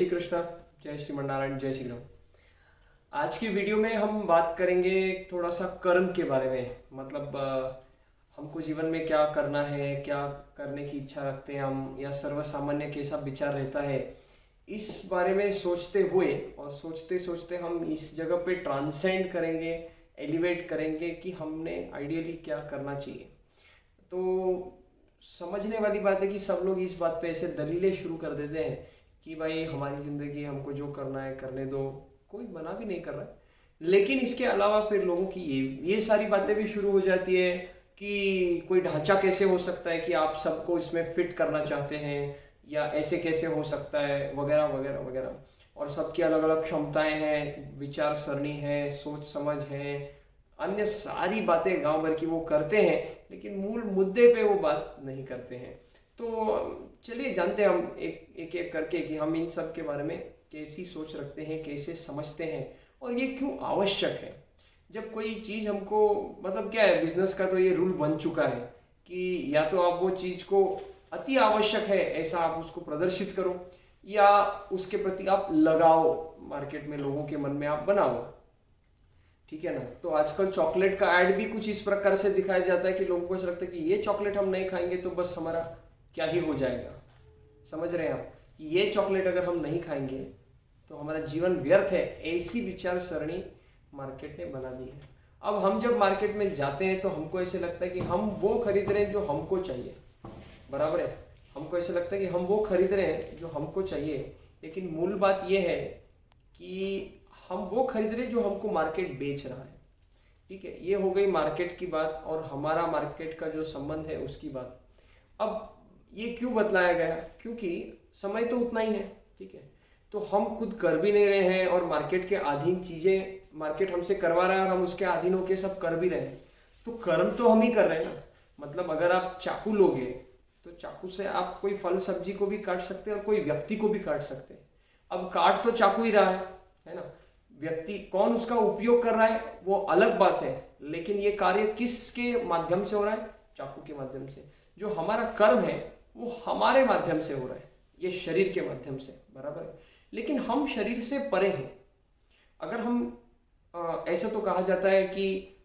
श्री कृष्ण, जय श्रीमन नारायण, जय श्री राम। आज की वीडियो में हम बात करेंगे थोड़ा सा कर्म के बारे में। मतलब हमको जीवन में क्या करना है, क्या करने की इच्छा रखते हैं हम, या सर्वसामान्य कैसा विचार रहता है, इस बारे में सोचते हुए और सोचते सोचते हम इस जगह पे ट्रांसेंड करेंगे, एलिवेट करेंगे कि हमने आइडियली क्या करना चाहिए। तो समझने वाली बात है कि सब लोग इस बात पे ऐसे दलीलें शुरू कर देते हैं कि भाई हमारी ज़िंदगी, हमको जो करना है करने दो, कोई मना भी नहीं कर रहा है। लेकिन इसके अलावा फिर लोगों की ये सारी बातें भी शुरू हो जाती है कि कोई ढांचा कैसे हो सकता है कि आप सबको इसमें फिट करना चाहते हैं, या ऐसे कैसे हो सकता है, वगैरह वगैरह वगैरह। और सबकी अलग अलग क्षमताएं हैं, विचार सरणी है, सोच समझ है, अन्य सारी बातें गांव भर की वो करते हैं, लेकिन मूल मुद्दे पे वो बात नहीं करते हैं। तो चलिए जानते हैं हम एक एक करके कि हम इन सब के बारे में कैसी सोच रखते हैं, कैसे समझते हैं और ये क्यों आवश्यक है। जब कोई चीज़ हमको, मतलब क्या है, बिजनेस का तो ये रूल बन चुका है कि या तो आप वो चीज़ को अति आवश्यक है ऐसा आप उसको प्रदर्शित करो, या उसके प्रति आप लगाओ, मार्केट में लोगों के मन में आप बनाओ। ठीक है ना। तो आजकल चॉकलेट का ऐड भी कुछ इस प्रकार से दिखाया जाता है कि लोगों को ऐसा लगता है कि ये चॉकलेट हम नहीं खाएंगे तो बस हमारा क्या ही हो जाएगा। समझ रहे हैं आप, ये चॉकलेट अगर हम नहीं खाएंगे तो हमारा जीवन व्यर्थ है, ऐसी विचार सरणी मार्केट ने बना दी है। अब हम जब मार्केट में जाते हैं तो हमको ऐसे लगता है कि हम वो खरीद रहे हैं जो हमको चाहिए, बराबर है। हमको ऐसे लगता है कि हम वो खरीद रहे हैं जो हमको चाहिए, लेकिन मूल बात यह है कि हम वो खरीद रहे हैं जो हमको मार्केट बेच रहा है। ठीक है, ये हो गई मार्केट की बात और हमारा मार्केट का जो संबंध है उसकी बात। अब ये क्यों बतलाया गया, क्योंकि समय तो उतना ही है। ठीक है, तो हम खुद कर भी नहीं रहे हैं और मार्केट के अधीन चीजें मार्केट हमसे करवा रहा है और हम उसके अधीन होकर सब कर भी रहे हैं। तो कर्म तो हम ही कर रहे हैं ना। मतलब अगर आप चाकू लोगे तो चाकू से आप कोई फल सब्जी को भी काट सकते हैं और कोई व्यक्ति को भी काट सकते हैं। अब काट तो चाकू ही रहा है ना। व्यक्ति कौन उसका उपयोग कर रहा है वो अलग बात है, लेकिन ये कार्य किसके माध्यम से हो रहा है? चाकू के माध्यम से। जो हमारा कर्म है वो हमारे माध्यम से हो रहा है, ये शरीर के माध्यम से, बराबर है। लेकिन हम शरीर से परे हैं। अगर हम ऐसा तो कहा जाता है कि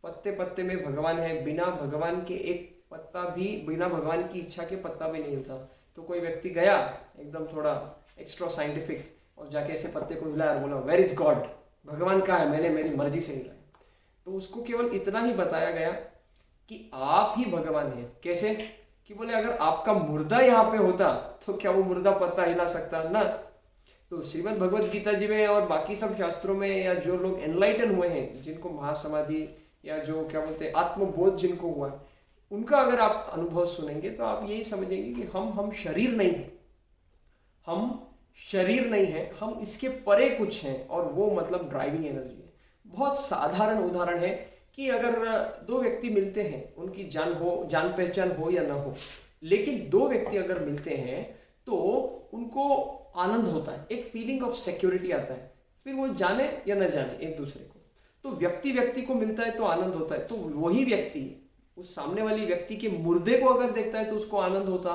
पत्ते पत्ते में भगवान है, बिना भगवान के एक पत्ता भी, बिना भगवान की इच्छा के पत्ता भी नहीं होता। तो कोई व्यक्ति गया एकदम थोड़ा एक्स्ट्रा साइंटिफिक और जाके ऐसे पत्ते को हिलाया और बोला वेयर इज गॉड, भगवान कहाँ है, मैंने मेरी मर्जी से हिलाया। तो उसको केवल इतना ही बताया गया कि आप ही भगवान हैं। कैसे? कि बोले अगर आपका मुर्दा यहाँ पे होता तो क्या वो मुर्दा पत्ता हिला सकता ना। तो श्रीमद् भगवत गीता जी में और बाकी सब शास्त्रों में, या जो लोग एनलाइटन हुए हैं, जिनको महासमाधि या जो क्या बोलते हैं आत्मबोध जिनको हुआ है, उनका अगर आप अनुभव सुनेंगे तो आप यही समझेंगे कि हम शरीर नहीं है, हम शरीर नहीं है, हम इसके परे कुछ हैं, और वो मतलब ड्राइविंग एनर्जी है। बहुत साधारण उदाहरण है कि अगर दो व्यक्ति मिलते हैं, उनकी जान पहचान हो या ना हो, लेकिन दो व्यक्ति अगर मिलते हैं तो उनको आनंद होता है, एक फीलिंग ऑफ सिक्योरिटी आता है, फिर वो जाने या ना जाने एक दूसरे को। तो व्यक्ति व्यक्ति को मिलता है तो आनंद होता है। तो वही व्यक्ति उस सामने वाली व्यक्ति के मुर्दे को अगर देखता है तो उसको आनंद होता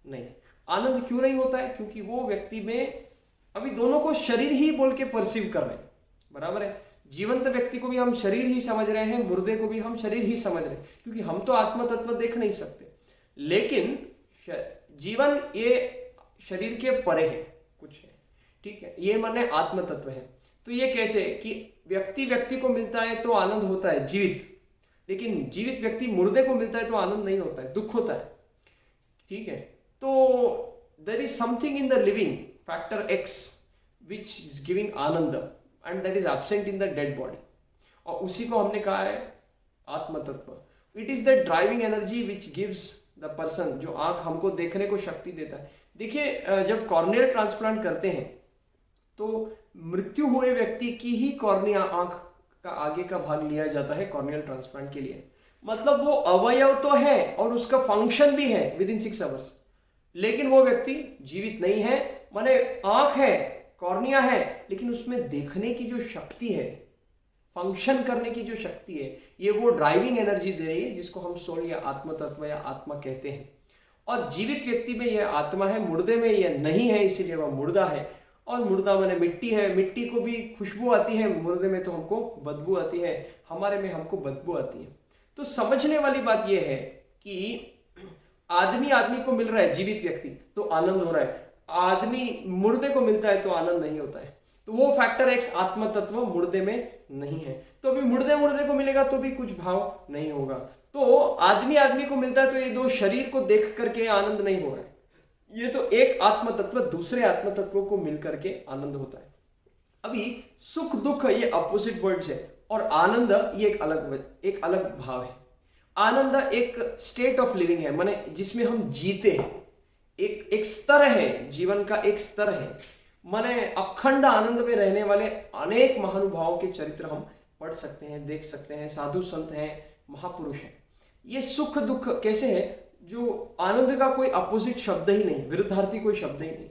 नहीं। आनंद क्यों नहीं होता है? क्योंकि वो व्यक्ति में अभी दोनों को शरीर ही बोल के परसीव कर रहे हैं, बराबर है। जीवंत व्यक्ति को भी हम शरीर ही समझ रहे हैं, मुर्दे को भी हम शरीर ही समझ रहे हैं, क्योंकि हम तो आत्म तत्व देख नहीं सकते। लेकिन जीवन ये शरीर के परे है, कुछ है। ठीक है, ये माने आत्म तत्व है। तो ये कैसे कि व्यक्ति व्यक्ति को मिलता है तो आनंद होता है जीवित, लेकिन जीवित व्यक्ति मुर्दे को मिलता है तो आनंद नहीं होता है, दुख होता है। ठीक है, तो there is something in the living factor X which is giving anand, and that is absent in the dead body, और उसी को हमने कहा है आत्म तत्व। It is the driving energy which gives the person, जो आंख हमको देखने को शक्ति देता है। देखिए, जब कॉर्नियल ट्रांसप्लांट करते हैं तो मृत्यु हुए व्यक्ति की ही कॉर्निया, आंख का आगे का भाग लिया जाता है कॉर्नियल ट्रांसप्लांट के लिए। मतलब वो अवयव तो है और उसका फंक्शन भी है विद इन 6 आवर्स, लेकिन वो व्यक्ति जीवित नहीं है। माने आंख है, कॉर्निया है, लेकिन उसमें देखने की जो शक्ति है, फंक्शन करने की जो शक्ति है, ये वो ड्राइविंग एनर्जी दे रही है, जिसको हम सोल या आत्म तत्व या आत्मा कहते हैं। और जीवित व्यक्ति में यह आत्मा है, मुर्दे में यह नहीं है, इसीलिए वह मुर्दा है। और मुर्दा माने मिट्टी है, मिट्टी को भी खुशबू आती है, मुर्दे में तो हमको बदबू आती है, हमारे में हमको बदबू आती है। तो समझने वाली बात यह है कि आदमी आदमी को मिल रहा है, जीवित व्यक्ति, तो आनंद हो रहा है, आदमी मुर्दे को मिलता है तो आनंद नहीं होता है। तो वो फैक्टर एक्स आत्म तत्व मुर्दे में नहीं है। तो अभी मुर्दे मुर्दे को मिलेगा तो भी कुछ भाव नहीं होगा। तो आदमी आदमी को मिलता है तो ये दो शरीर को देख करके आनंद नहीं हो रहा है, ये तो एक आत्म तत्व दूसरे आत्म तत्वों को मिल करके आनंद होता है। अभी सुख दुख ये अपोजिट वर्ड्स है, और आनंद ये एक अलग भाव है। आनंद एक स्टेट ऑफ लिविंग है, माने जिसमें हम जीते हैं, एक स्तर है, जीवन का एक स्तर है। माने अखंड आनंद में रहने वाले अनेक महानुभावों के चरित्र हम पढ़ सकते हैं, देख सकते हैं, साधु संत हैं, महापुरुष हैं। ये सुख दुख कैसे है, जो आनंद का कोई अपोजिट शब्द ही नहीं, विरुद्धार्थी कोई शब्द ही नहीं।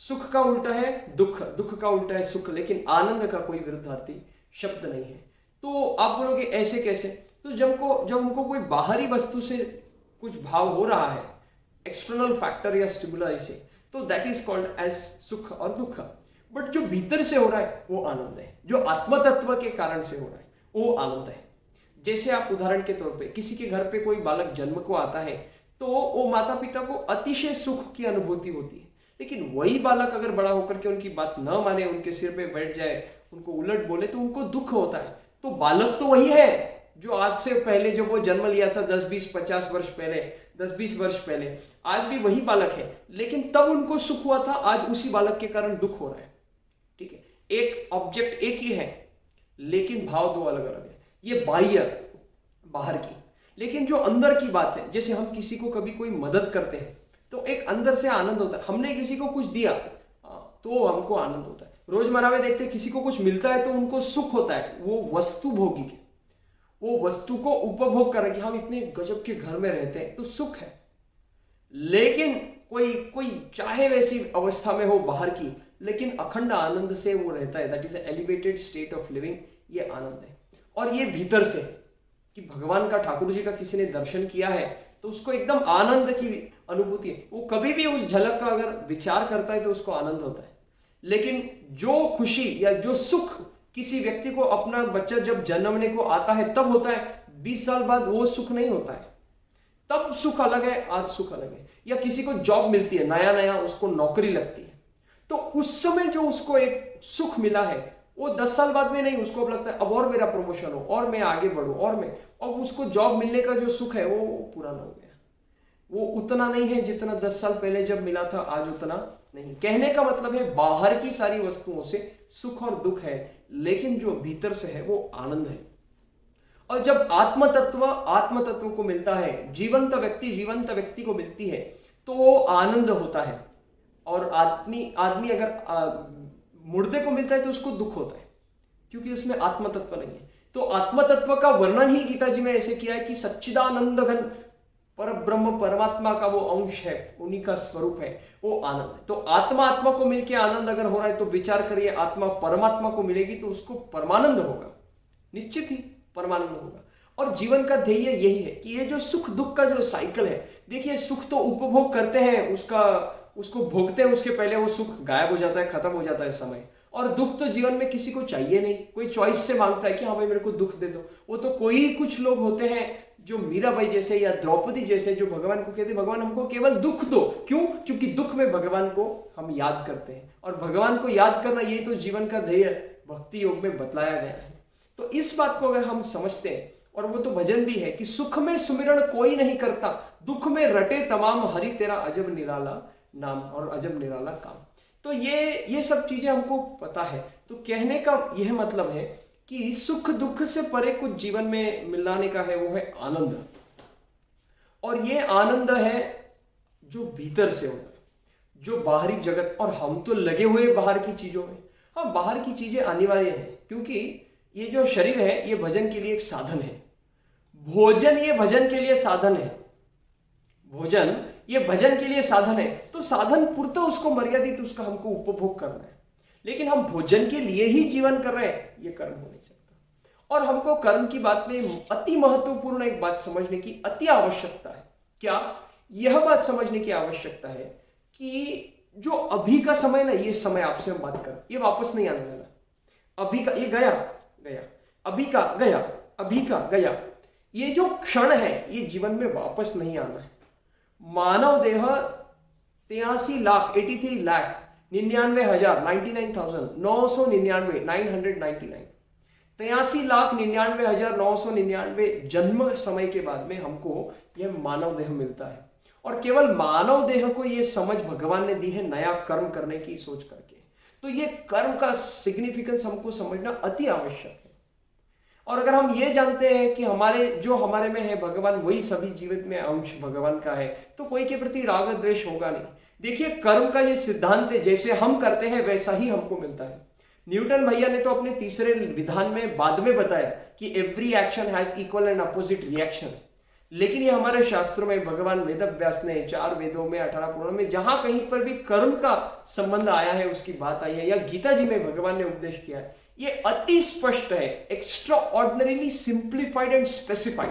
सुख का उल्टा है दुख, दुख का उल्टा है सुख, लेकिन आनंद का कोई विरुद्धार्थी शब्द नहीं है। तो आप बोलोगे ऐसे कैसे? तो जब हमको कोई बाहरी वस्तु से कुछ भाव हो रहा है, एक्सटर्नल फैक्टर या स्टिमुलाई से, तो दैट इज कॉल्ड एज सुख और दुख। बट जो भीतर से हो रहा है वो आनंद है, जो आत्म तत्व के कारण से हो रहा है वो आनंद है। जैसे आप उदाहरण के तौर पे किसी के घर पे कोई बालक जन्म को आता है तो वो माता पिता को अतिशय सुख की अनुभूति होती है, लेकिन वही बालक अगर बड़ा होकर के उनकी बात न माने, उनके सिर पे बैठ जाए, उनको उलट बोले, तो उनको दुख होता है। तो बालक तो वही है जो आज से पहले, जब वो जन्म लिया था 10 20 50 वर्ष पहले, 10 20 वर्ष पहले, आज भी वही बालक है, लेकिन तब उनको सुख हुआ था, आज उसी बालक के कारण दुख हो रहा है। ठीक है, एक ऑब्जेक्ट एक ही है लेकिन भाव दो अलग अलग है। ये बाह्य, बाहर की, लेकिन जो अंदर की बात है, जैसे हम किसी को कभी कोई मदद करते हैं तो एक अंदर से आनंद होता है, हमने किसी को कुछ दिया तो हमको आनंद होता है। रोजमर्रा में देखते हैं किसी को कुछ मिलता है तो उनको सुख होता है, वो वस्तु भोगी के, वो वस्तु को उपभोग कर रहे कि हम इतने गजब के घर में रहते हैं तो सुख है। लेकिन कोई चाहे वैसी अवस्था में हो बाहर की, लेकिन अखंड आनंद से वो रहता है, that is elevated state of living, ये आनंद है। और ये भीतर से, कि भगवान का, ठाकुर जी का किसी ने दर्शन किया है तो उसको एकदम आनंद की अनुभूति है, वो कभी भी उस झलक का अगर विचार करता है तो उसको आनंद होता है। लेकिन जो खुशी या जो सुख किसी व्यक्ति को अपना बच्चा जब जन्मने को आता है तब होता है, 20 साल बाद वो सुख नहीं होता है, तब सुख अलग है, आज सुख अलग है। या किसी को जॉब मिलती है, नया नया उसको नौकरी लगती है, तो उस समय जो उसको एक सुख मिला है वो 10 साल बाद में नहीं, उसको अब लगता है अब और मेरा प्रमोशन हो और मैं आगे बढ़ूं, और उसको जॉब मिलने का जो सुख है वो पुराना हो गया, वो उतना नहीं है जितना 10 साल पहले जब मिला था, आज उतना नहीं। कहने का मतलब है बाहर की सारी वस्तुओं से सुख और दुख है, लेकिन जो भीतर से है वो आनंद है। और जब आत्म तत्व को मिलता है, जीवंत व्यक्ति को मिलती है, तो वो आनंद होता है। और आदमी अगर मुर्दे को मिलता है तो उसको दुख होता है, क्योंकि उसमें आत्म तत्व नहीं है। तो आत्म तत्व का वर्णन ही गीता जी में ऐसे किया है कि सच्चिदानंद घन पर ब्रह्म परमात्मा का वो अंश है, उन्हीं का स्वरूप है, वो आनंद है। तो आत्मा को मिलके आनंद अगर हो रहा है तो विचार करिए, आत्मा परमात्मा को मिलेगी तो उसको परमानंद होगा, निश्चित ही परमानंद होगा। और जीवन का ध्येय यही है कि ये जो सुख दुख का जो साइकिल है, देखिए सुख तो उपभोग करते हैं, उसको भोगते हैं, उसके पहले वो सुख गायब हो जाता है, खत्म हो जाता है समय। और दुख तो जीवन में किसी को चाहिए नहीं, कोई चॉइस से मांगता है कि हाँ भाई मेरे को दुख दे दो। वो तो कोई कुछ लोग होते हैं जो मीराबाई जैसे या द्रौपदी जैसे, जो भगवान को कहते हैं भगवान हमको केवल दुख दो। क्यों? क्योंकि दुख में भगवान को हम याद करते हैं, और भगवान को याद करना यही तो जीवन का ध्येय भक्ति योग में बतलाया गया है। तो इस बात को अगर हम समझते हैं, और वो तो भजन भी है कि सुख में सुमिरन कोई नहीं करता, दुख में रटे तमाम हरि तेरा अजब निराला नाम और अजब निराला काम। तो ये सब चीजें हमको पता है। तो कहने का यह मतलब है कि सुख दुख से परे कुछ जीवन में मिलाने का है, वो है आनंद। और ये आनंद है जो भीतर से होता है, जो बाहरी जगत, और हम तो लगे हुए बाहर की चीजों में। हाँ, बाहर की चीजें अनिवार्य है, क्योंकि ये जो शरीर है ये भजन के लिए एक साधन है, भोजन ये भजन के लिए साधन है, भोजन ये भजन के लिए साधन है। तो साधन पूर्त उसको मर्यादित, उसका हमको उपभोग करना है। लेकिन हम भोजन के लिए ही जीवन कर रहे हैं, ये कर्म हो नहीं सकता। और हमको कर्म की बात में अति महत्वपूर्ण एक बात समझने की अति आवश्यकता है। क्या? यह बात समझने की आवश्यकता है कि जो अभी का समय ना, ये समय आपसे हम बात कर, ये वापस नहीं आने वाला। अभी का ये गया गया, अभी का गया, अभी का गया। ये जो क्षण है ये जीवन में वापस नहीं आना है। मानव देह 83,83,00,000 99,000 99,999 999 83,99,999 जन्म समय के बाद में हमको यह मानव देह मिलता है। और केवल मानव देह को यह समझ भगवान ने दी है नया कर्म करने की सोच करके। तो ये कर्म का सिग्निफिकेंस हमको समझना अति आवश्यक है। और अगर हम ये जानते हैं कि हमारे में है भगवान, वही सभी जीवित में अंश भगवान का है, तो कोई के प्रति राग द्वेष होगा नहीं। देखिए, कर्म का ये सिद्धांत है, जैसे हम करते हैं वैसा ही हमको मिलता है। न्यूटन भैया ने तो अपने तीसरे विधान में बाद में बताया कि every action has equal and opposite reaction. लेकिन ये हमारे शास्त्रों में भगवान वेदव्यास ने 4 वेदों में 18 पुराणों में जहां कहीं पर भी कर्म का संबंध आया है उसकी बात आई है, या गीता जी में भगवान ने उपदेश किया है, ये अति स्पष्ट है, extra ordinarily simplified and specified,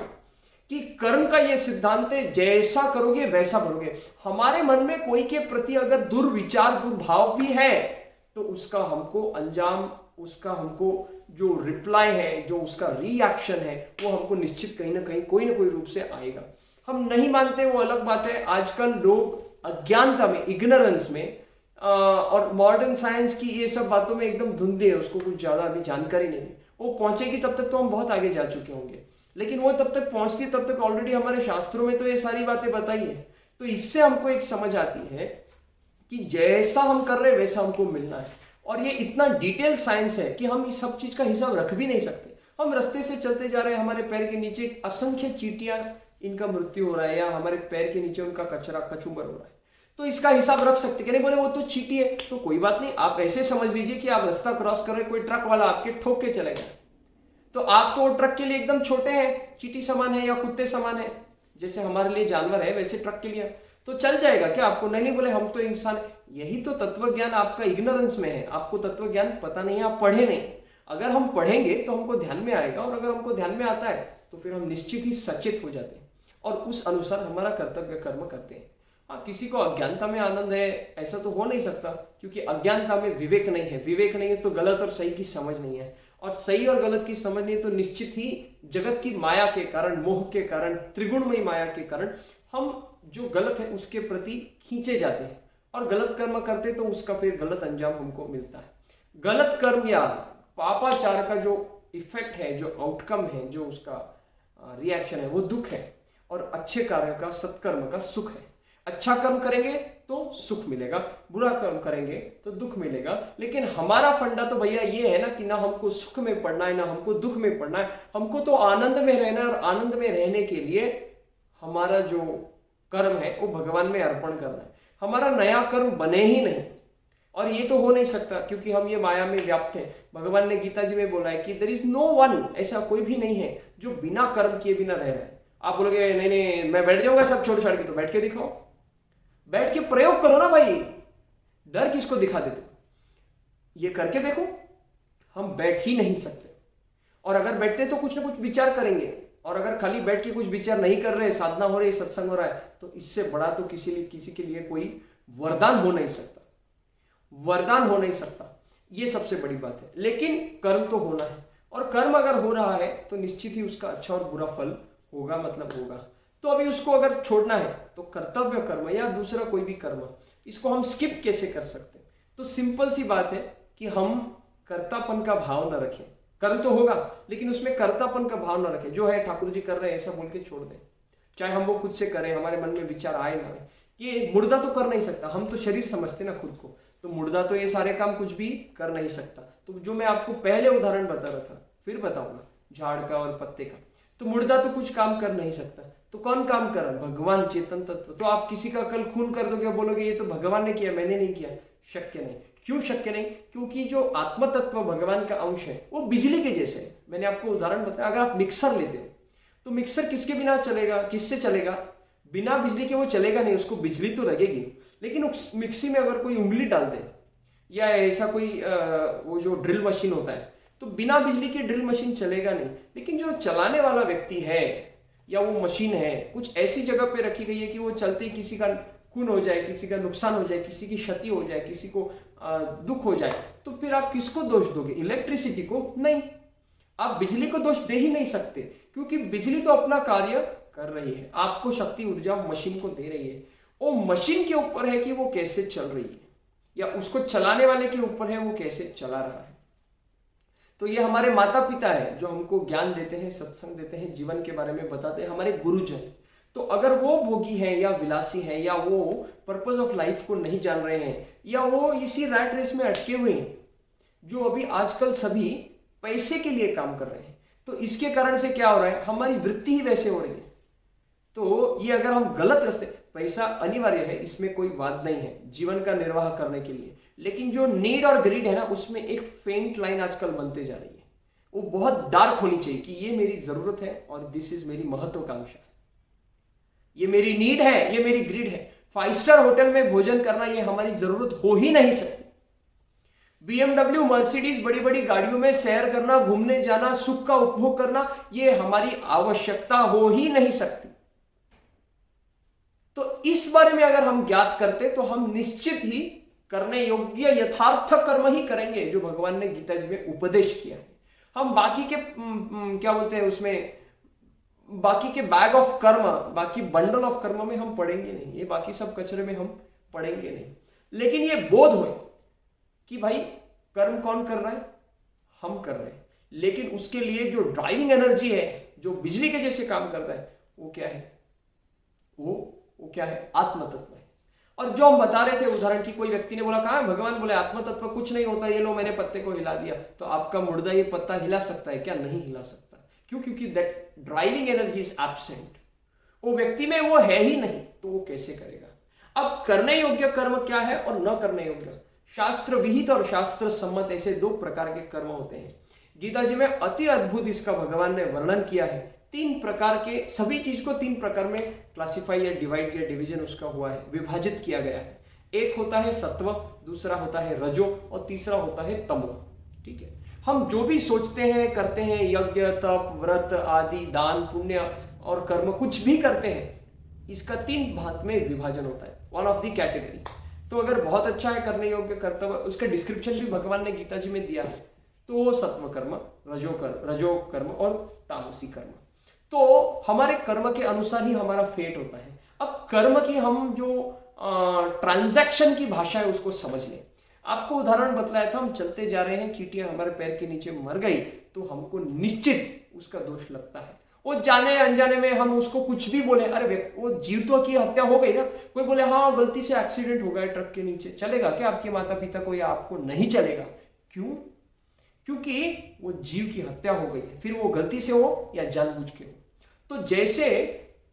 कि कर्म का ये सिद्धांत है जैसा करोगे वैसा भरोगे। हमारे मन में कोई के प्रति अगर दुर्विचार दुर्भाव भी है तो उसका हमको अंजाम, उसका हमको जो रिप्लाई है, जो उसका रिएक्शन है, वो हमको निश्चित कहीं ना कहीं कोई ना कोई रूप से आएगा। हम नहीं मानते वो अलग बात है। आजकल लोग अज्ञानता में, इग्नोरेंस में और मॉडर्न साइंस की ये सब बातों में एकदम धुंधे है, उसको कुछ ज्यादा अभी जानकारी नहीं है। वो पहुंचेगी तब तक तो हम बहुत आगे जा चुके होंगे, लेकिन वो तब तक पहुंचती तब तक ऑलरेडी हमारे शास्त्रों में तो ये सारी बातें बताई है। तो इससे हमको एक समझ आती है कि जैसा हम कर रहे हैं वैसा हमको मिलना है। और ये इतना डिटेल साइंस है कि हम इस सब चीज का हिसाब रख भी नहीं सकते। हम रास्ते से चलते जा रहे हैं, हमारे पैर के नीचे असंख्य चींटियां, इनका मृत्यु हो रहा है, या हमारे पैर के नीचे उनका कचरा कचूबर हो रहा है, तो इसका हिसाब रख सकते हैं। बोले वो तो चींटी है, तो कोई बात नहीं, आप ऐसे समझ लीजिए कि आप रास्ता क्रॉस कर रहे, कोई ट्रक वाला आपके ठोक के चलेगा, तो आप तो ट्रक के लिए एकदम छोटे हैं, चींटी समान है या कुत्ते समान है, जैसे हमारे लिए जानवर है वैसे ट्रक के लिए तो चल जाएगा क्या आपको? नहीं बोले हम तो इंसान। यही तो तत्व ज्ञान आपका इग्नोरेंस में है, आपको तत्व ज्ञान पता नहीं है, आप पढ़े नहीं। अगर हम पढ़ेंगे तो हमको ध्यान में आएगा, और अगर हमको ध्यान में आता है तो फिर हम निश्चित ही सचेत हो जाते हैं और उस अनुसार हमारा कर्तव्य कर्म करते हैं। हाँ, किसी को अज्ञानता में आनंद है ऐसा तो हो नहीं सकता, क्योंकि अज्ञानता में विवेक नहीं है। विवेक नहीं है तो गलत और सही की समझ नहीं है, और सही और गलत की समझ नहीं है तो निश्चित ही जगत की माया के कारण, मोह के कारण, त्रिगुणमयी माया के कारण हम जो गलत है उसके प्रति खींचे जाते हैं और गलत कर्म करते तो उसका फिर गलत अंजाम हमको मिलता है। गलत कर्म या पापाचार का जो इफेक्ट है, जो आउटकम है, जो उसका रिएक्शन है, वो दुख है, और अच्छे कार्य का, सत्कर्म का सुख है। अच्छा कर्म करेंगे तो सुख मिलेगा, बुरा कर्म करेंगे तो दुख मिलेगा। लेकिन हमारा फंडा तो भैया ये है ना कि ना हमको सुख में पड़ना है ना हमको दुख में पड़ना है, हमको तो आनंद में रहना है। और आनंद में रहने के लिए हमारा जो कर्म है वो भगवान में अर्पण करना है। हमारा नया कर्म बने ही नहीं, और ये तो हो नहीं सकता क्योंकि हम ये माया में व्याप्त हैं। भगवान ने गीता जी में बोला है कि देयर इज नो वन, ऐसा कोई भी नहीं है जो बिना कर्म किए बिना रह रहा है। आप बोलोगे नहीं नहीं मैं बैठ जाऊंगा सब छोड़ छाड़ के, तो बैठ के दिखाओ, बैठ के प्रयोग करो ना भाई, डर किसको दिखा देते हो? ये करके देखो। हम बैठ ही नहीं सकते, और अगर बैठते तो कुछ ना कुछ विचार करेंगे, और अगर खाली बैठ के कुछ विचार नहीं कर रहे, साधना हो रही, सत्संग हो रहा है, तो इससे बड़ा तो किसी के लिए कोई वरदान हो नहीं सकता, वरदान हो नहीं सकता। ये सबसे बड़ी बात है। लेकिन कर्म तो होना है, और कर्म अगर हो रहा है तो निश्चित ही उसका अच्छा और बुरा फल होगा, मतलब होगा। तो अभी उसको अगर छोड़ना है तो कर्तव्य कर्म या दूसरा कोई भी कर्म, इसको हम स्किप कैसे कर सकते हैं? तो सिंपल सी बात है कि हम कर्तापन का भाव न रखें। कर्म तो होगा लेकिन उसमें कर्तापन का भाव न रखें। जो है ठाकुर जी कर रहे हैं ऐसा बोल के छोड़ दें, चाहे हम वो खुद से करें, हमारे मन में विचार आए ना आए। ये मुर्दा तो कर नहीं सकता, हम तो शरीर समझते ना खुद को, तो मुर्दा तो ये सारे काम कुछ भी कर नहीं सकता। तो जो मैं आपको पहले उदाहरण बता रहा था, फिर बताऊंगा, झाड़ का और पत्ते का, तो मुर्दा तो कुछ काम कर नहीं सकता, तो कौन काम कर रहा है? भगवान चेतन तत्व। तो आप किसी का कल खून कर दोगे, बोलोगे ये तो भगवान ने किया, मैंने नहीं किया। शक्य नहीं। क्यों शक्य नहीं? क्योंकि जो आत्म तत्व भगवान का अंश है वो बिजली के जैसे है। मैंने आपको उदाहरण बताया, अगर आप मिक्सर लेते हो तो मिक्सर किसके बिना चलेगा? किससे चलेगा? बिना बिजली के वो चलेगा नहीं, उसको बिजली तो लगेगी। लेकिन उस मिक्सी में अगर कोई उंगली डाल दे, या ऐसा कोई वो जो ड्रिल मशीन होता है, तो बिना बिजली के ड्रिल मशीन चलेगा नहीं। लेकिन जो चलाने वाला व्यक्ति है, या वो मशीन है कुछ ऐसी जगह पे रखी गई है कि वो चलते ही किसी का खून हो जाए, किसी का नुकसान हो जाए, किसी की क्षति हो जाए, किसी को दुख हो जाए, तो फिर आप किसको दोष दोगे? इलेक्ट्रिसिटी को? नहीं, आप बिजली को दोष दे ही नहीं सकते, क्योंकि बिजली तो अपना कार्य कर रही है, आपको शक्ति ऊर्जा मशीन को दे रही है। वो मशीन के ऊपर है कि वो कैसे चल रही है, या उसको चलाने वाले के ऊपर है वो कैसे चला रहा है। तो ये हमारे माता पिता है जो हमको ज्ञान देते हैं, सत्संग देते हैं, जीवन के बारे में बताते हैं, हमारे गुरुजन। तो अगर वो भोगी हैं या विलासी हैं, या वो पर्पस ऑफ लाइफ को नहीं जान रहे हैं, या वो इसी रैट रेस में अटके हुए हैं जो अभी आजकल सभी पैसे के लिए काम कर रहे हैं, तो इसके कारण से क्या हो रहा है, हमारी वृत्ति ही वैसे हो रही है। तो ये अगर हम गलत रास्ते, पैसा अनिवार्य है, इसमें कोई बात नहीं है जीवन का निर्वाह करने के लिए, लेकिन जो नीड और ग्रीड है ना, उसमें एक फेंट लाइन आजकल बनते जा रही है। वो बहुत डार्क होनी चाहिए कि ये मेरी जरूरत है और दिस इज मेरी महत्वाकांक्षा, ये मेरी नीड है, ये मेरी ग्रीड है। 5 स्टार होटल में भोजन करना ये हमारी जरूरत हो ही नहीं सकती। BMW, मर्सिडीज, बड़ी बड़ी गाड़ियों में सैर करना, घूमने जाना, सुख का उपभोग करना, ये हमारी आवश्यकता हो ही नहीं सकती। तो इस बारे में अगर हम ज्ञात करते तो हम निश्चित ही करने योग्य यथार्थ कर्म ही करेंगे जो भगवान ने गीता जी में उपदेश किया है। हम बाकी के क्या बोलते हैं उसमें, बाकी के बैग ऑफ कर्म, बाकी बंडल ऑफ कर्म में हम पढ़ेंगे नहीं, ये बाकी सब कचरे में हम पढ़ेंगे नहीं। लेकिन ये बोध हो कि भाई कर्म कौन कर रहा है, हम कर रहे हैं, लेकिन उसके लिए जो ड्राइविंग एनर्जी है, जो बिजली के जैसे काम कर रहा है, वो क्या है, वो क्या है, आत्म तत्व है। और जो हम बता रहे थे उदाहरण की, कोई व्यक्ति ने बोला कहा भगवान बोले आत्म तत्व कुछ नहीं होता, ये लो मैंने पत्ते को हिला दिया, तो आपका मुर्दा ये पत्ता हिला सकता है क्या? नहीं हिला सकता। क्यों? क्योंकि that driving energy is absent, वो व्यक्ति में वो है ही नहीं, तो वो कैसे करेगा? अब करने योग्य कर्म क्या है और न करने योग्य, शास्त्र विहित और शास्त्र सम्मत, ऐसे 2 प्रकार के कर्म होते हैं। गीता जी में अति अद्भुत इसका भगवान ने वर्णन किया है। 3 प्रकार के, सभी चीज को 3 प्रकार में क्लासिफाई या डिवाइड या डिवीजन उसका हुआ है, विभाजित किया गया है। एक होता है सत्व, दूसरा होता है रजो, और तीसरा होता है तमो। ठीक है, हम जो भी सोचते हैं, करते हैं, यज्ञ, तप, व्रत आदि, दान, पुण्य और कर्म कुछ भी करते हैं, इसका 3 भाग में विभाजन होता है, वन ऑफ द कैटेगरी। तो अगर बहुत अच्छा है करने योग्य कर्तव्य, उसका डिस्क्रिप्शन भी भगवान ने गीता जी में दिया है, तो सत्व कर्म, रजो कर्म और तामसी कर्म। तो हमारे कर्म के अनुसार ही हमारा फेट होता है। अब कर्म की हम जो ट्रांजैक्शन की भाषा है उसको समझ लें। आपको उदाहरण बतलाया था, हम चलते जा रहे हैं, चींटियां हमारे पैर के नीचे मर गई, तो हमको निश्चित उसका दोष लगता है। वो जाने अनजाने में हम उसको कुछ भी बोले, अरे वो जीव तो की हत्या हो गई ना, कोई बोले हाँ गलती से एक्सीडेंट हो गया ट्रक के नीचे, चलेगा क्या आपके माता पिता को या आपको? नहीं चलेगा। क्यों? क्योंकि वो जीव की हत्या हो गई है, फिर वो गलती से हो या जानबूझ के हो। तो जैसे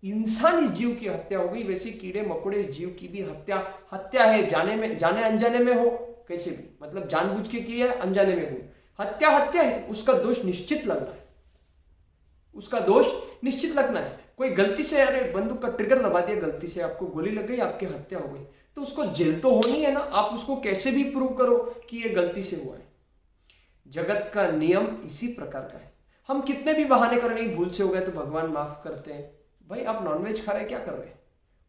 इंसान इस जीव की हत्या हो गई, वैसे कीड़े मकोड़े इस जीव की भी हत्या है, जाने अनजाने में हो, कैसे भी, मतलब जानबूझ के की है, अनजाने में हो, हत्या है, उसका दोष निश्चित लगना है, उसका दोष निश्चित लगना है। कोई गलती से, अरे बंदूक का ट्रिगर दबा दिया, गलती से आपको गोली लग गई, आपकी हत्या हो गई, तो उसको जेल तो होनी है ना। आप उसको कैसे भी प्रूव करो कि ये गलती से हुआ है। जगत का नियम इसी प्रकार का है। हम कितने भी बहाने कर रहे हैं, भूल से हो गए तो भगवान माफ करते हैं। भाई आप नॉनवेज खा रहे हैं, क्या कर रहे हैं?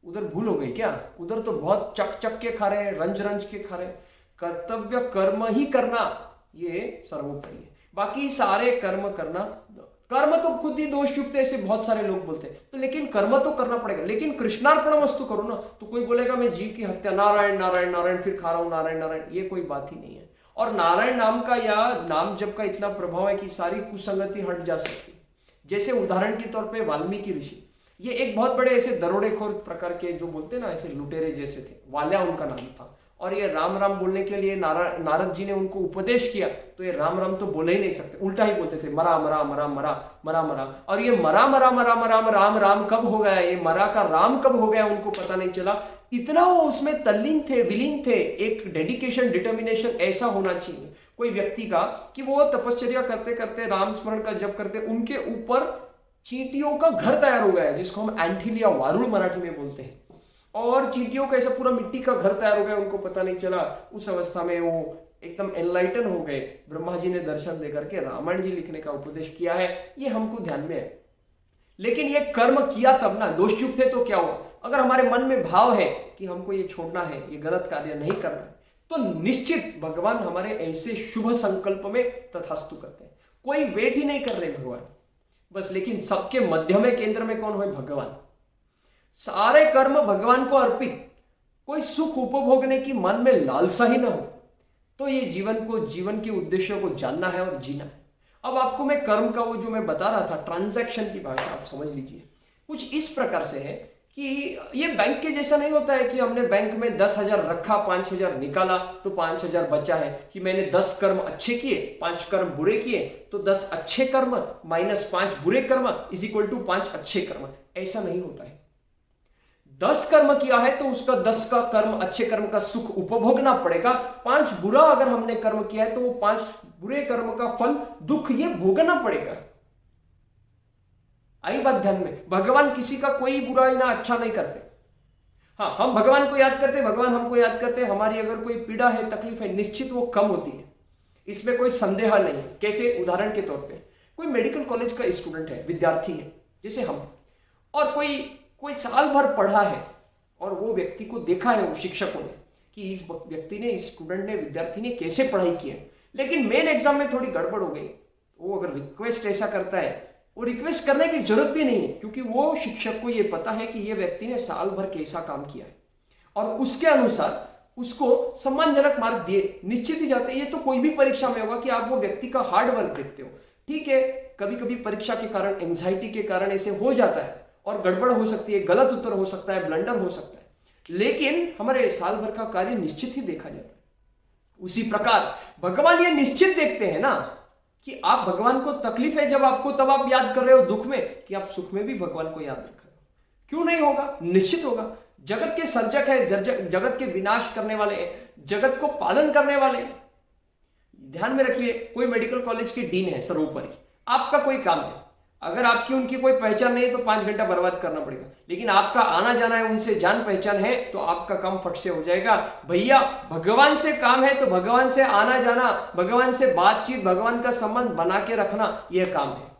उधर भूल हो गई क्या? उधर तो बहुत चक के खा रहे हैं, रंज के खा रहे हैं। कर्तव्य कर्म ही करना ये सर्वोपरि है, बाकी सारे कर्म करना, कर्म तो खुद ही दोष युक्त है, ऐसे बहुत सारे लोग बोलते हैं, तो लेकिन कर्म तो करना पड़ेगा। लेकिन कृष्णार्पण वस्तु करो ना, तो कोई बोलेगा मैं जीव की हत्या, नारायण नारायण नारायण फिर खा रहा हूं, नारायण नारायण, ये कोई बात ही नहीं है। और नारायण नाम का या नाम जप का इतना प्रभाव है कि सारी कुसंगति हट जा सकती। जैसे उदाहरण के तौर पे वाल्मीकि ऋषि, ये एक बहुत बड़े ऐसे दरोडेखोर प्रकार के, जो बोलते ना ऐसे लुटेरे जैसे थे, वाल्या उनका नाम था। और ये राम राम बोलने के लिए नारद जी ने उनको उपदेश किया, तो ये राम राम तो बोले ही नहीं सकते, उल्टा ही बोलते थे, मरा मरा मरा मरा मरा मरा। और ये मरा मरा मरा मरा राम राम कब हो गया, ये मरा का राम कब हो गया, उनको पता नहीं चला। इतना वो उसमें तल्लीन थे, विलीन थे। एक डेडिकेशन, डिटर्मिनेशन ऐसा होना चाहिए कोई व्यक्ति का कि वो तपश्चर्या करते करते, राम स्मरण का जप करते, उनके ऊपर चींटियों का घर तैयार हो गया है, जिसको हम एंठिल या वारुड़ मराठी में बोलते हैं। और चींटियों का ऐसा पूरा मिट्टी का घर तैयार हो गया, उनको पता नहीं चला। उस अवस्था में वो एकदम एनलाइटन हो गए। ब्रह्मा जी ने दर्शन देकर के रामायण जी लिखने का उपदेश किया है, ये हमको ध्यान में है। लेकिन ये कर्म किया तब ना, दोषयुक्त है तो क्या हुआ? अगर हमारे मन में भाव है कि हमको ये छोड़ना है, ये गलत कार्य नहीं करना है, तो निश्चित भगवान हमारे ऐसे शुभ संकल्प में तथास्तु करते हैं। कोई वेट ही नहीं कर रहे भगवान बस। लेकिन सबके मध्य में, केंद्र में कौन है? भगवान। सारे कर्म भगवान को अर्पित, कोई सुख उपभोगने की मन में लालसा ही ना हो, तो ये जीवन के उद्देश्यों को जानना है और जीना है। अब आपको मैं कर्म का वो जो मैं बता रहा था, ट्रांजैक्शन की भाषा आप समझ लीजिए। कुछ इस प्रकार से है कि ये बैंक के जैसा नहीं होता है कि हमने बैंक में 10,000 रखा, 5,000 निकाला तो 5,000 बचा है, कि मैंने 10 कर्म अच्छे किए, 5 कर्म बुरे किए, तो 10 अच्छे कर्म माइनस 5 बुरे कर्म इज इक्वल टू 5 अच्छे कर्म। ऐसा नहीं होता है। 10 कर्म किया है तो उसका 10 का कर्म, अच्छे कर्म का सुख उपभोगना पड़ेगा। 5 बुरा अगर हमने कर्म किया है तो वो 5 बुरे कर्म का फल, दुख, ये भोगना पड़ेगा। आई बात ध्यान में? भगवान किसी का कोई बुरा ना अच्छा नहीं करते। हाँ, हम भगवान को याद करते, भगवान हमको याद करते। हमारी अगर कोई पीड़ा है, तकलीफ है, निश्चित वो कम होती है, इसमें कोई संदेह नहीं है। कैसे? उदाहरण के तौर पे कोई मेडिकल कॉलेज का स्टूडेंट है, विद्यार्थी है जैसे हम, और कोई साल भर पढ़ा है और वो व्यक्ति को देखा है वो शिक्षकों ने कि इस व्यक्ति ने, इस स्टूडेंट ने, विद्यार्थी ने कैसे पढ़ाई की है, लेकिन मेन एग्जाम में थोड़ी गड़बड़ हो गई। वो अगर रिक्वेस्ट ऐसा करता है, वो रिक्वेस्ट करने की जरूरत भी नहीं है, क्योंकि वो शिक्षक को ये पता है कि ये व्यक्ति ने साल भर कैसा काम किया है और उसके अनुसार उसको सम्मानजनक मार्क दिए, निश्चित ही जाते हैं। ये तो कोई भी परीक्षा में होगा कि आप वो व्यक्ति का हार्ड वर्क देखते हो। ठीक है, कभी कभी परीक्षा के कारण, एंजाइटी के कारण ऐसे हो जाता है और गड़बड़ हो सकती है, गलत उत्तर हो सकता है, ब्लंडर हो सकता है, लेकिन हमारे साल भर का कार्य निश्चित ही देखा जाता है। उसी प्रकार भगवान ये निश्चित देखते हैं ना कि आप, भगवान को तकलीफ है जब आपको, तब आप याद कर रहे हो दुख में, कि आप सुख में भी भगवान को याद रख रहे हो। क्यों नहीं होगा? निश्चित होगा। जगत के सर्जक है, जगत के विनाश करने वाले हैं, जगत को पालन करने वाले हैं। ध्यान में रखिए, कोई मेडिकल कॉलेज के डीन है सर्वोपरि, आपका कोई काम है, अगर आपकी उनकी कोई पहचान नहीं है तो 5 घंटा बर्बाद करना पड़ेगा, लेकिन आपका आना जाना है, उनसे जान पहचान है, तो आपका काम फट से हो जाएगा। भैया, भगवान से काम है तो भगवान से आना जाना, भगवान से बातचीत, भगवान का संबंध बना के रखना, यह काम है,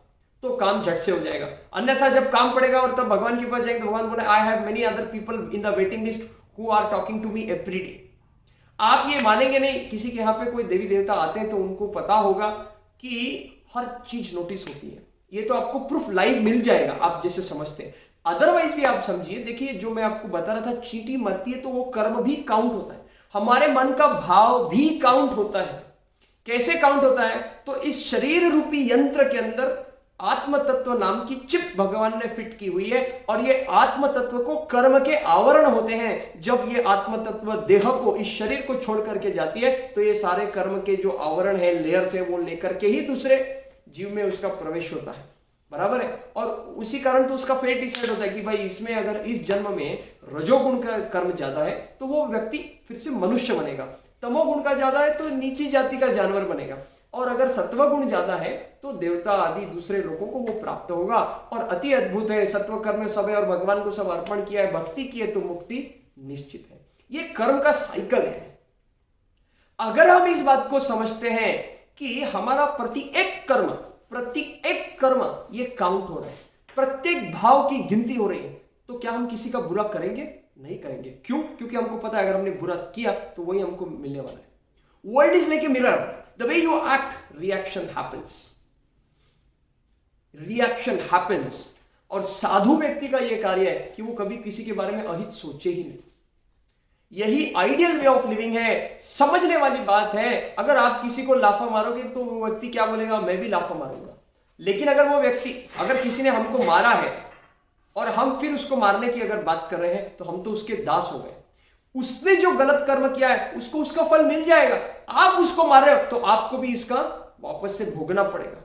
तो काम झट से हो जाएगा। अन्यथा जब काम पड़ेगा और तब भगवान के पास जाएंगे तो भगवान बोले, I have many other people in the waiting list who are talking to me every day. आप ये मानेंगे नहीं, किसी के यहाँ पे कोई देवी देवता आते हैं तो उनको पता होगा कि हर चीज नोटिस होती है। ये तो आपको प्रूफ लाइव मिल जाएगा, आप जैसे समझते हैं। अदरवाइज भी आप समझिए, देखिए जो मैं आपको बता रहा था, चींटी मरती है तो वो कर्म भी काउंट होता है, हमारे मन का भाव भी काउंट होता है। कैसे काउंट होता है? तो इस शरीर रूपी यंत्र के अंदर आत्म तत्व नाम की चिप भगवान ने फिट की हुई है, और ये आत्म तत्व को कर्म के आवरण होते हैं। जब ये आत्म तत्व देह को, इस शरीर को छोड़ करके जाती है, तो ये सारे कर्म के जो आवरण है, लेयर्स है, वो लेकर के ही दूसरे जीव में उसका प्रवेश होता है। बराबर है? और उसी कारण तो उसका फेट डिसाइड होता है कि भाई इसमें अगर इस जन्म में रजोगुण का कर्म ज्यादा है तो वो व्यक्ति फिर से मनुष्य बनेगा, तमोगुण का ज्यादा है तो नीची जाति का जानवर बनेगा, और अगर सत्वगुण ज्यादा है तो देवता आदि दूसरे लोगों को वो प्राप्त होगा। और अति अद्भुत है, सत्व कर्म सब है और भगवान को सब अर्पण किया है, भक्ति की है तो मुक्ति निश्चित है। ये कर्म का साइकिल है। अगर हम इस बात को समझते हैं कि हमारा प्रति एक कर्म ये काउंट हो रहा है, प्रत्येक भाव की गिनती हो रही है, तो क्या हम किसी का बुरा करेंगे? नहीं करेंगे। क्यों? क्योंकि हमको पता है अगर हमने बुरा किया तो वही हमको मिलने वाला है। World is like a mirror, the way you act, reaction happens. और साधु व्यक्ति का यह कार्य है कि वो कभी किसी के बारे में अहित सोचे ही नहीं। यही आइडियल वे ऑफ लिविंग है, समझने वाली बात है। अगर आप किसी को लाफा मारोगे तो वो व्यक्ति क्या बोलेगा? मैं भी लाफा मारूंगा। लेकिन अगर वो व्यक्ति, अगर किसी ने हमको मारा है और हम फिर उसको मारने की अगर बात कर रहे हैं तो हम तो उसके दास हो गए। उसने जो गलत कर्म किया है उसको उसका फल मिल जाएगा। आप उसको मार रहे हो तो आपको भी इसका वापस से भोगना पड़ेगा।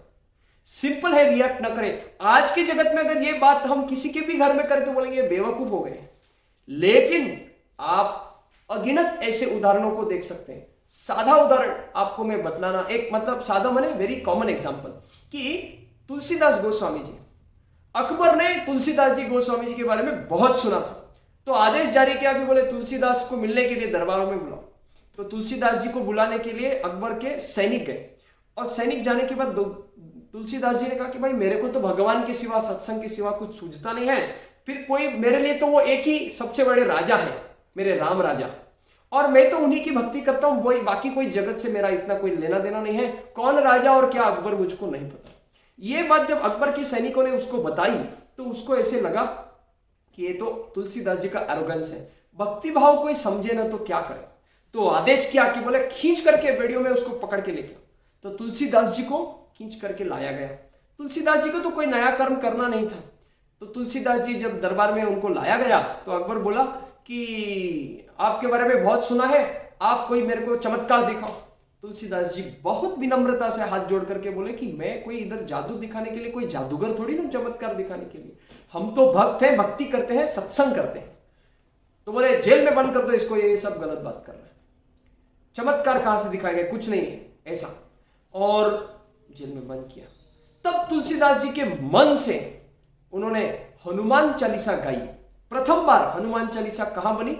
सिंपल है, रिएक्ट ना करें। आज के जगत में अगर ये बात हम किसी के भी घर में करें तो बोलेंगे बेवकूफ हो गए। लेकिन आप अगिनत ऐसे उदाहरणों को देख सकते हैं। साधा उदाहरण आपको मैं बतलाना, एक मतलब साधा माने वेरी कॉमन एग्जांपल, कि तुलसीदास गोस्वामी जी, अकबर ने तुलसीदास जी गोस्वामी जी के बारे में बहुत सुना था, तो आदेश जारी किया कि बोले तुलसीदास को मिलने के लिए दरबारों में बुलाओ। तो तुलसीदास जी को बुलाने के लिए अकबर के सैनिक गए, और सैनिक जाने के बाद तुलसीदास जी ने कहा कि भाई मेरे को तो भगवान के सिवा, सत्संग के सिवा कुछ सूझता नहीं है, फिर कोई मेरे लिए तो वो एक ही सबसे बड़े राजा है, मेरे राम राजा, और मैं तो उन्हीं की भक्ति करता हूं, वही, बाकी कोई जगत से मेरा इतना कोई लेना देना नहीं है, कौन राजा और क्या अकबर मुझको नहीं पता। ये बात जब अकबर के सैनिकों ने उसको बताई तो उसको ऐसे लगा कि ये तो तुलसीदास जी का एरोगेंस है, भक्ति भाव कोई समझे ना तो क्या करे। तो आदेश किया कि बोले खींच करके बेड़ियों में उसको पकड़ के लेके। तो तुलसीदास जी को खींच करके लाया गया। तुलसीदास जी को तो कोई नया कर्म करना नहीं था। तो तुलसीदास जी जब दरबार में उनको लाया गया तो अकबर बोला कि आपके बारे में बहुत सुना है, आप कोई मेरे को चमत्कार दिखाओ। तुलसीदास जी बहुत विनम्रता से हाथ जोड़ करके बोले कि मैं कोई इधर जादू दिखाने के लिए कोई जादूगर थोड़ी ना, चमत्कार दिखाने के लिए, हम तो भक्त हैं, भक्ति करते हैं, सत्संग करते हैं। तो बोले जेल में बंद कर दो इसको, ये सब गलत बात कर रहा है, चमत्कार कहां से दिखाएंगे, कुछ नहीं है ऐसा, और जेल में बंद किया। तब तुलसीदास जी के मन से उन्होंने हनुमान चालीसा गाई। प्रथम बार हनुमान चालीसा कहां बनी?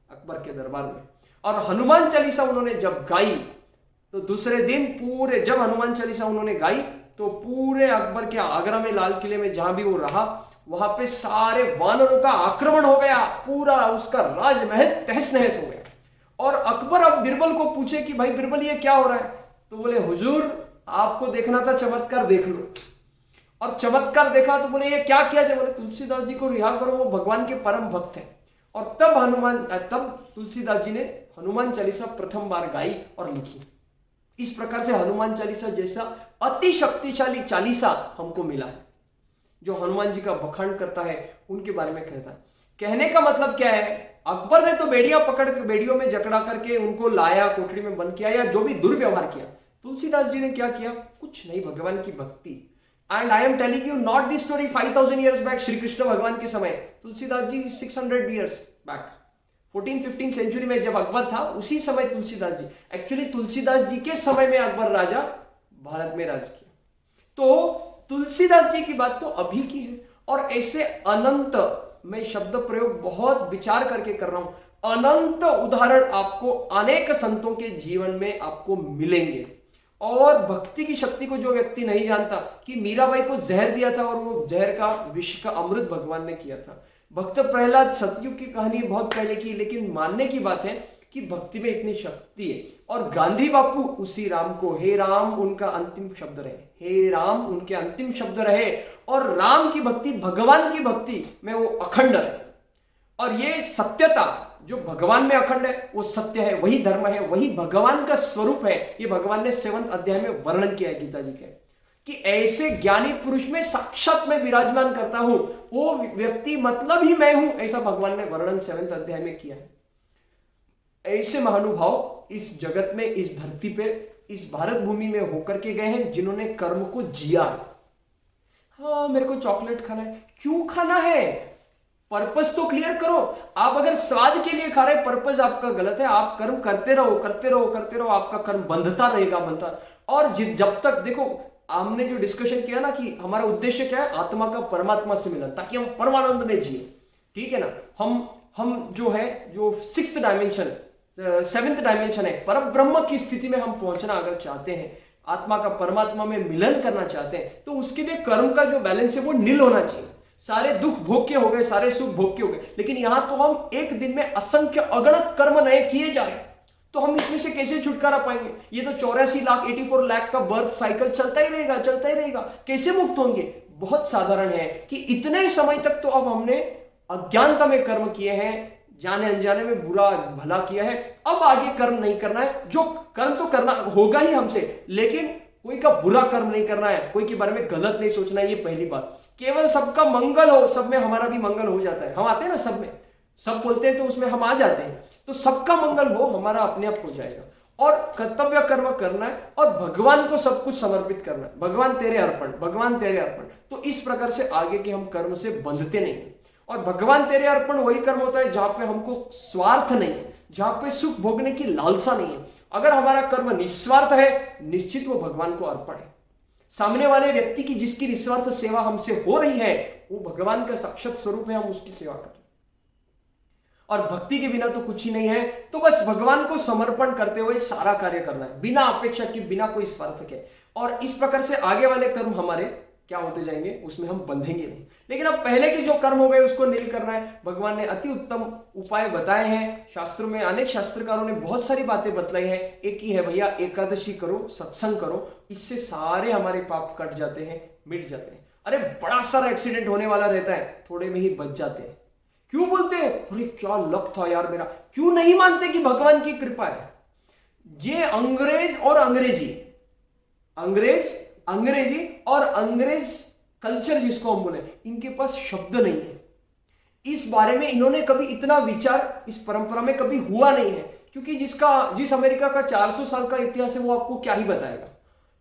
अकबर के दरबार में। और हनुमान चालीसा उन्होंने जब गाई तो दूसरे दिन पूरे, जब हनुमान चालीसा उन्होंने गाई तो पूरे अकबर के आगरा में, लाल किले में जहां भी वो रहा, वहां पे सारे वानरों का आक्रमण हो गया, पूरा उसका राजमहल तहस नहस हो गया। और अकबर अब बिरबल को पूछे कि भाई बिरबल ये क्या हो रहा है? तो बोले हुजूर आपको देखना था, चमत्कार देख लो। और चमत्कार देखा तो बोले ये क्या किया जाए? बोले तुलसीदास जी को रिहा करो, वो भगवान के परम भक्त हैं। और तब तुलसीदास जी ने हनुमान चालीसा प्रथम बार गाई और लिखी। इस प्रकार से हनुमान चालीसा जैसा अति शक्तिशाली चालीसा हमको मिला है, जो हनुमान जी का बखान करता है, उनके बारे में कहता है। कहने का मतलब क्या है? अकबर ने तो बेड़ियां पकड़ के, बेड़ियों में जकड़ा करके उनको लाया, कोठरी में बंद किया, या जो भी दुर्व्यवहार किया। तुलसीदास जी ने क्या किया? कुछ नहीं, भगवान की भक्ति। And I am telling you not the story 5000 years back, Shri Krishna भगवान के समय। Tulsidas ji 600 years back, 14-15 century में जब अकबर था, उसी समय तुलसीदास जी, एक्चुअली तुलसीदास जी के समय में अकबर राजा भारत में राज किया। तो तुलसीदास जी की बात तो अभी की है। और ऐसे अनंत, मैं शब्द प्रयोग बहुत विचार करके कर रहा हूं, अनंत उदाहरण आपको अनेक संतों के जीवन में आपको मिलेंगे। और भक्ति की शक्ति को जो व्यक्ति नहीं जानता कि मीराबाई को जहर दिया था और वो जहर का विष का अमृत भगवान ने किया था। भक्त प्रहलाद, सतयुग की कहानी बहुत पहले की, लेकिन मानने की बात है कि भक्ति में इतनी शक्ति है। और गांधी बापू उसी राम को, हे राम उनका अंतिम शब्द रहे, हे राम उनके अंतिम शब्द रहे। और राम की भक्ति, भगवान की भक्ति में वो अखंड है। और ये सत्यता जो भगवान में अखंड है, वो सत्य है, वही धर्म है, वही भगवान का स्वरूप है। ये भगवान ने 7वें अध्याय में वर्णन किया है गीता जी के, कि ऐसे ज्ञानी पुरुष में साक्षात में विराजमान करता हूं, वो व्यक्ति मतलब ही मैं हूं, ऐसा भगवान ने वर्णन 7वें अध्याय में किया है। ऐसे महानुभाव इस जगत में, इस धरती पे, इस भारत भूमि में होकर के गए हैं, जिन्होंने कर्म को जिया है। हाँ मेरे को चॉकलेट खाना है, क्यों खाना है? पर्पस तो क्लियर करो। आप अगर स्वाद के लिए खा रहे, पर्पस आपका गलत है। आप कर्म करते रहो, करते रहो, करते रहो, आपका कर्म बंधता रहेगा, बनता। और जब तक, देखो हमने जो डिस्कशन किया ना कि हमारा उद्देश्य क्या है, आत्मा का परमात्मा से मिलन, ताकि हम परमानंद में जिए, ठीक है ना। हम जो है, जो 6th डायमेंशन, 7th डायमेंशन है, पर ब्रह्म की स्थिति में हम पहुंचना अगर चाहते हैं, आत्मा का परमात्मा में मिलन करना चाहते हैं, तो उसके लिए कर्म का जो बैलेंस है वो नील होना चाहिए। सारे दुख भोग्य हो गए, सारे सुख भोग्य हो गए, लेकिन यहां तो हम एक दिन में असंख्य अगणित कर्म नए किए जा रहे हैं, तो हम इसमें से कैसे छुटकारा पाएंगे? ये तो 84 लाख 84 लाख का बर्थ साइकिल चलता ही रहेगा, चलता ही रहेगा। कैसे मुक्त होंगे? बहुत साधारण है कि इतने समय तक तो अब हमने अज्ञानता में कर्म किए हैं, जाने अनजाने में बुरा भला किया है, अब आगे कर्म नहीं करना है। जो कर्म तो करना होगा ही हमसे, लेकिन कोई का बुरा कर्म नहीं करना है, कोई के बारे में गलत नहीं सोचना है, ये पहली बात। केवल सबका मंगल हो, सब में हमारा भी मंगल हो जाता है। हम आते हैं ना सब में, सब बोलते हैं तो उसमें हम आ जाते हैं, तो सबका मंगल हो, हमारा अपने आप हो जाएगा। और कर्तव्य कर्म करना है और भगवान को सब कुछ समर्पित करना है। भगवान तेरे अर्पण, भगवान तेरे अर्पण। तो इस प्रकार से आगे के हम कर्म से बंधते नहीं है। और भगवान तेरे अर्पण वही कर्म होता है जहां पे हमको स्वार्थ नहीं है, जहां पे सुख भोगने की लालसा नहीं है। अगर हमारा कर्म निस्वार्थ है, निश्चित वो भगवान को अर्पण है। सामने वाले व्यक्ति की जिसकी निस्वार्थ सेवा हमसे हो रही है, वो भगवान का साक्षात स्वरूप है, हम उसकी सेवा कर रहे हैं। और भक्ति के बिना तो कुछ ही नहीं है। तो बस भगवान को समर्पण करते हुए सारा कार्य करना है, बिना अपेक्षा के, बिना कोई स्वार्थ के। और इस प्रकार से आगे वाले कर्म हमारे क्या होते जाएंगे, उसमें हम बंधेंगे नहीं। लेकिन अब पहले के जो कर्म हो गए उसको नहीं करना है। भगवान ने अति उत्तम उपाय बताए हैं शास्त्रों में, अनेक शास्त्रकारों ने बहुत सारी बातें बतलाई हैं। एक ही है भैया, एकादशी करो, सत्संग करो, इससे सारे हमारे पाप कट जाते हैं, मिट जाते हैं। अरे बड़ा सारा एक्सीडेंट होने वाला रहता है, थोड़े में ही बच जाते हैं। क्यों बोलते हैं अरे क्या लक था यार मेरा, क्यों नहीं मानते कि भगवान की कृपा है। ये अंग्रेज और अंग्रेजी और अंग्रेज कल्चर जिसको हम बोले, इनके पास शब्द नहीं है। इस बारे में इन्होंने कभी इतना विचार इस परंपरा में कभी हुआ नहीं है, क्योंकि जिस अमेरिका का 400 साल का इतिहास है वो आपको क्या ही बताएगा।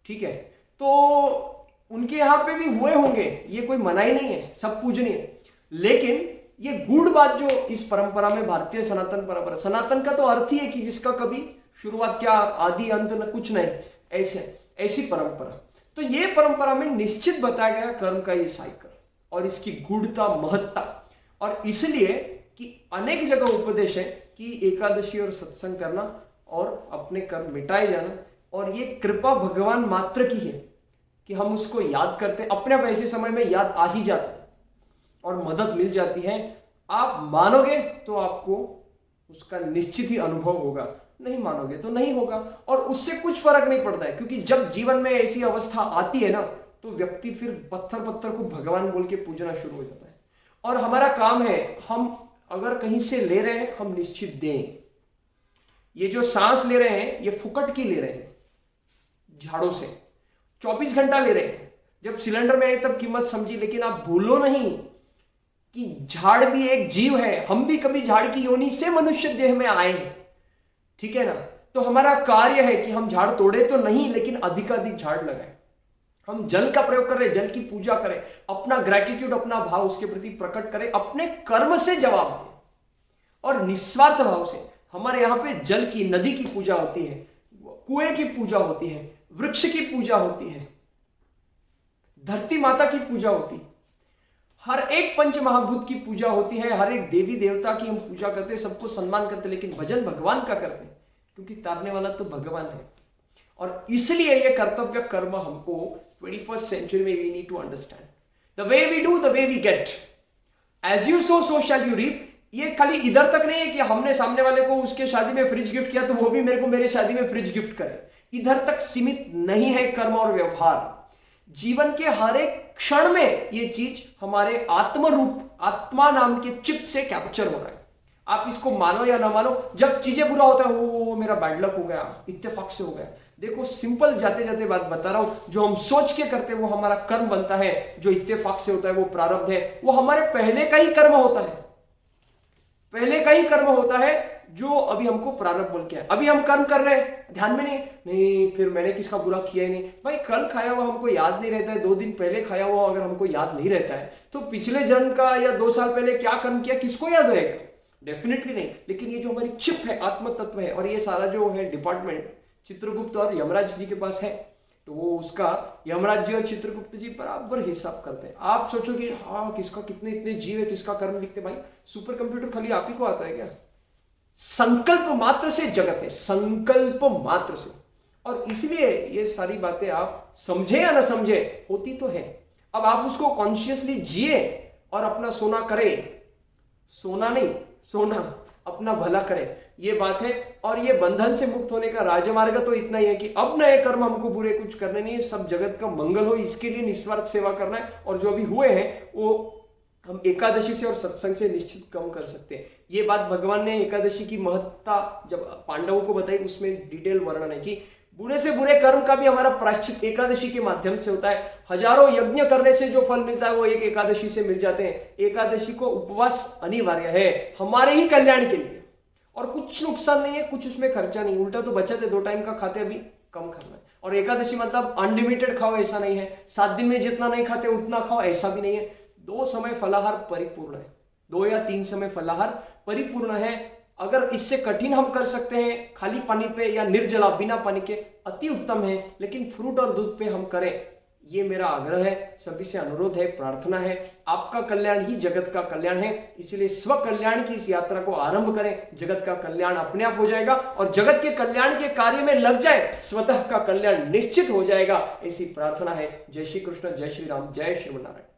ठीक है, तो उनके यहां पे भी हुए होंगे, ये कोई मना ही नहीं है, सब पूजनीय। लेकिन ये गूढ़ बात जो इस परंपरा में, भारतीय सनातन परंपरा, सनातन का तो अर्थ ही है कि जिसका कभी शुरुआत क्या, आदि अंत न कुछ नहीं, ऐसी परंपरा। तो ये परंपरा में निश्चित बताया गया कर्म का ये साइकिल और इसकी गूढ़ता, महत्ता, और इसलिए कि अनेक जगह उपदेश है कि एकादशी और सत्संग करना और अपने कर्म मिटाए जाना। और ये कृपा भगवान मात्र की है कि हम उसको याद करते, अपने अब ऐसे समय में याद आ ही जाता है और मदद मिल जाती है। आप मानोगे तो आपको उसका निश्चित ही अनुभव होगा, नहीं मानोगे तो नहीं होगा। और उससे कुछ फर्क नहीं पड़ता है, क्योंकि जब जीवन में ऐसी अवस्था आती है ना, तो व्यक्ति फिर पत्थर को भगवान बोल के पूजना शुरू हो जाता है। और हमारा काम है, हम अगर कहीं से ले रहे हैं हम निश्चित दें। ये जो सांस ले रहे हैं ये फुकट की ले रहे हैं, झाड़ों से 24 घंटा ले रहे हैं। जब सिलेंडर में आए तब कीमत समझी, लेकिन आप भूलो नहीं कि झाड़ भी एक जीव है। हम भी कभी झाड़ की योनि से मनुष्य देह में आए हैं, ठीक है ना। तो हमारा कार्य है कि हम झाड़ तोड़े तो नहीं, लेकिन अधिकाधिक झाड़ लगाएं। हम जल का प्रयोग करें, जल की पूजा करें, अपना ग्रैटिट्यूड, अपना भाव उसके प्रति प्रकट करें, अपने कर्म से जवाब दें और निस्वार्थ भाव से। हमारे यहाँ पे जल की, नदी की पूजा होती है, कुएं की पूजा होती है, वृक्ष की पूजा होती है, धरती माता की पूजा होती है, हर एक पंच महाभूत की पूजा होती है, हर एक देवी देवता की हम पूजा करते हैं, सबको सम्मान करते हैं। लेकिन भजन भगवान का करते हैं, क्योंकि तारने वाला तो भगवान है। और इसलिए ये कर्तव्य कर्म हमको 21st सेंचुरी में we need to understand the way we do the way we get, as you sow so shall you reap. ये खाली इधर तक नहीं है कि हमने सामने वाले को उसके शादी में फ्रिज गिफ्ट किया तो वो भी मेरे को मेरे शादी में फ्रिज गिफ्ट करे, इधर तक सीमित नहीं है कर्म और व्यवहार। जीवन के हर एक क्षण में ये चीज हमारे आत्म रूप, आत्मा नाम के चिप से कैप्चर हो रहा है। आप इसको मानो या ना मानो, जब चीजें बुरा होता है वो मेरा बैड लक हो गया, इत्तेफाक से हो गया। देखो सिंपल जाते जाते बात बता रहा हूं, जो हम सोच के करते हैं वो हमारा कर्म बनता है, जो इत्तेफाक से होता है वो प्रारब्ध है, वो हमारे पहले का ही कर्म होता है, पहले का ही कर्म होता है जो अभी हमको प्रारब्ध बोल के है। अभी हम कर्म कर रहे हैं, ध्यान में नहीं फिर मैंने किसका बुरा किया ही नहीं। भाई कल खाया हुआ हमको याद नहीं रहता है, 2 दिन पहले खाया हुआ अगर हमको याद नहीं रहता है तो पिछले जन्म का या 2 साल पहले क्या कर्म किया किसको याद रहेगा? डेफिनेटली नहीं। लेकिन ये जो हमारी चिप है, आत्म तत्व है, और ये सारा जो है डिपार्टमेंट चित्रगुप्त और यमराज जी के पास है, तो वो उसका यमराज जी और चित्रगुप्त जी बराबर हिसाब करते हैं। आप सोचो कि हाँ किसका कितने इतने जीव है, किसका कर्म लिखते, भाई सुपर कंप्यूटर खाली आप ही को आता है क्या? संकल्प मात्र से जगत है, संकल्प मात्र से। और इसलिए ये सारी बातें आप समझे या ना समझे होती तो है। अब आप उसको कॉन्शियसली जिए और अपना सोना करे, सोना नहीं सोना, अपना भला करे, ये बात है। और ये बंधन से मुक्त होने का राजमार्ग तो इतना ही है कि अब नए कर्म हमको बुरे कुछ करने नहीं है, सब जगत का मंगल हो इसके लिए निस्वार्थ सेवा करना है। और जो अभी हुए हैं वो हम एकादशी से और सत्संग से निश्चित कम कर सकते हैं। ये बात भगवान ने एकादशी की महत्ता जब पांडवों को बताई, उसमें डिटेल वर्णन है कि बुरे से बुरे कर्म का भी हमारा प्रायश्चित एकादशी के माध्यम से होता है। हजारों यज्ञ करने से जो फल मिलता है वो एक एकादशी से मिल जाते हैं। एकादशी को उपवास अनिवार्य है हमारे ही कल्याण के लिए, और कुछ नुकसान नहीं है, कुछ उसमें खर्चा नहीं, उल्टा तो बचत है, 2 टाइम का खाते अभी कम करना है। और एकादशी मतलब अनलिमिटेड खाओ ऐसा नहीं है, 7 दिन में जितना नहीं खाते उतना खाओ ऐसा भी नहीं है। 2 समय फलाहार परिपूर्ण है, 2 या 3 समय फलाहार परिपूर्ण है। अगर इससे कठिन हम कर सकते हैं खाली पानी पे या निर्जला बिना पानी के, अति उत्तम है। लेकिन फ्रूट और दूध पे हम करें, ये मेरा आग्रह है, सभी से अनुरोध है, प्रार्थना है। आपका कल्याण ही जगत का कल्याण है, इसलिए स्व कल्याण की इस यात्रा को आरंभ करें। जगत का कल्याण अपने आप हो जाएगा और जगत के कल्याण के कार्य में लग जाए, स्वतः का कल्याण निश्चित हो जाएगा। ऐसी प्रार्थना है। जय श्री कृष्ण, जय श्री राम, जय श्रीमन नारायण।